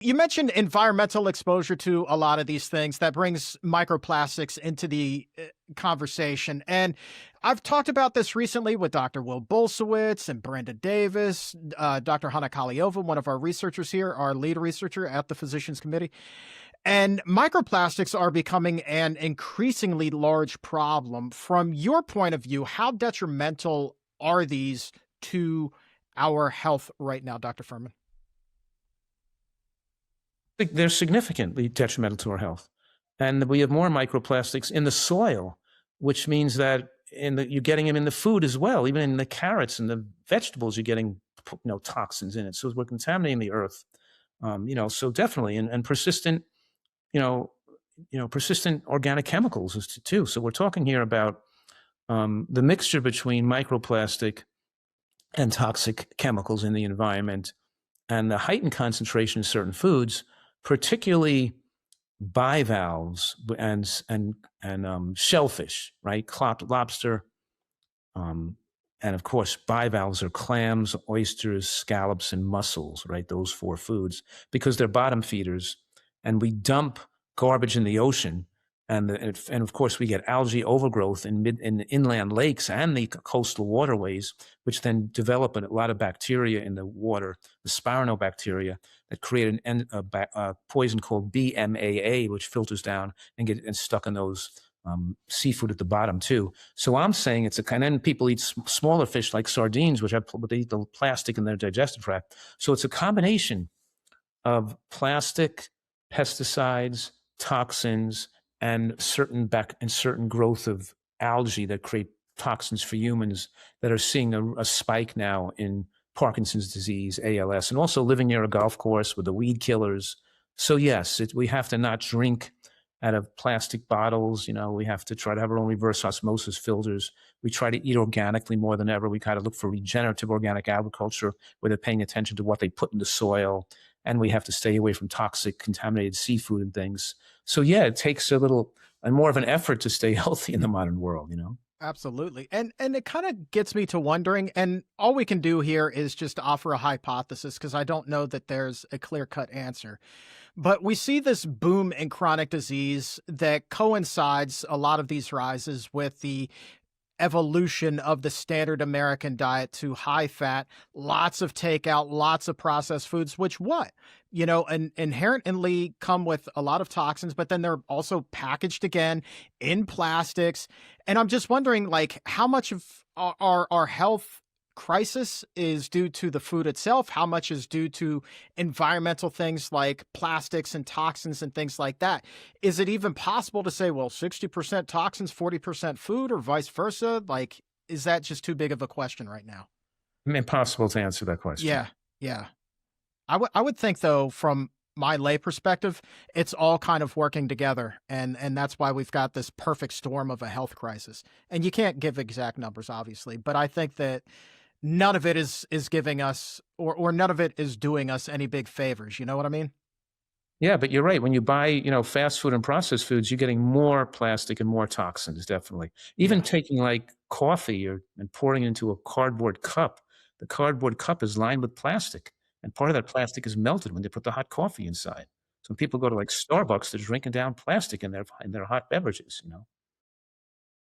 You mentioned environmental exposure to a lot of these things that brings microplastics into the conversation. And I've talked about this recently with Dr. Will Bolsowitz and Brenda Davis, Dr. Hannah Kaliova, one of our researchers here, our lead researcher at the Physicians Committee. And microplastics are becoming an increasingly large problem. From your point of view, how detrimental are these to our health right now, Dr. Fuhrman? They're significantly detrimental to our health. And we have more microplastics in the soil, which means that you're getting them in the food as well. Even in the carrots and the vegetables, you're getting toxins in it. So we're contaminating the earth. So definitely, and persistent, you know, persistent organic chemicals is too. So we're talking here about the mixture between microplastic and toxic chemicals in the environment, and the heightened concentration of certain foods, particularly bivalves and shellfish, right? Lobster, and of course, bivalves are clams, oysters, scallops, and mussels, right? Those four foods, because they're bottom feeders, and we dump garbage in the ocean, and of course we get algae overgrowth in inland lakes and the coastal waterways, which then develop a lot of bacteria in the water, the spironobacteria that create a poison called BMAA, which filters down and gets stuck in those seafood at the bottom too. So I'm saying it's a kind. And people eat smaller fish like sardines, but they eat the plastic in their digestive tract. So it's a combination of plastic, pesticides, toxins, and certain growth of algae that create toxins for humans, that are seeing a spike now in Parkinson's disease, ALS, and also living near a golf course with the weed killers. So yes, we have to not drink out of plastic bottles. We have to try to have our own reverse osmosis filters. We try to eat organically more than ever. We kind of look for regenerative organic agriculture, where they're paying attention to what they put in the soil. And we have to stay away from toxic, contaminated seafood and things. So yeah, it takes a little and more of an effort to stay healthy in the modern world, Absolutely. And it kind of gets me to wondering, and all we can do here is just offer a hypothesis, because I don't know that there's a clear-cut answer. But we see this boom in chronic disease that coincides, a lot of these rises, with the evolution of the standard American diet to high fat, lots of takeout, lots of processed foods, which inherently come with a lot of toxins, but then they're also packaged again in plastics. And I'm just wondering, like, how much of our health crisis is due to the food itself? How much is due to environmental things like plastics and toxins and things like that? Is it even possible to say, well, 60% toxins, 40% food, or vice versa? Like, is that just too big of a question right now? Impossible to answer that question. Yeah. Yeah. I would think, though, from my lay perspective, it's all kind of working together. And that's why we've got this perfect storm of a health crisis. And you can't give exact numbers, obviously, but I think that none of it is giving us, or none of it is doing us any big favors. You know what I mean? Yeah, but you're right. When you buy, fast food and processed foods, you're getting more plastic and more toxins, definitely. Even Yeah. taking like coffee and pouring it into a cardboard cup, the cardboard cup is lined with plastic. And part of that plastic is melted when they put the hot coffee inside. So when people go to like Starbucks, they're drinking down plastic in their hot beverages.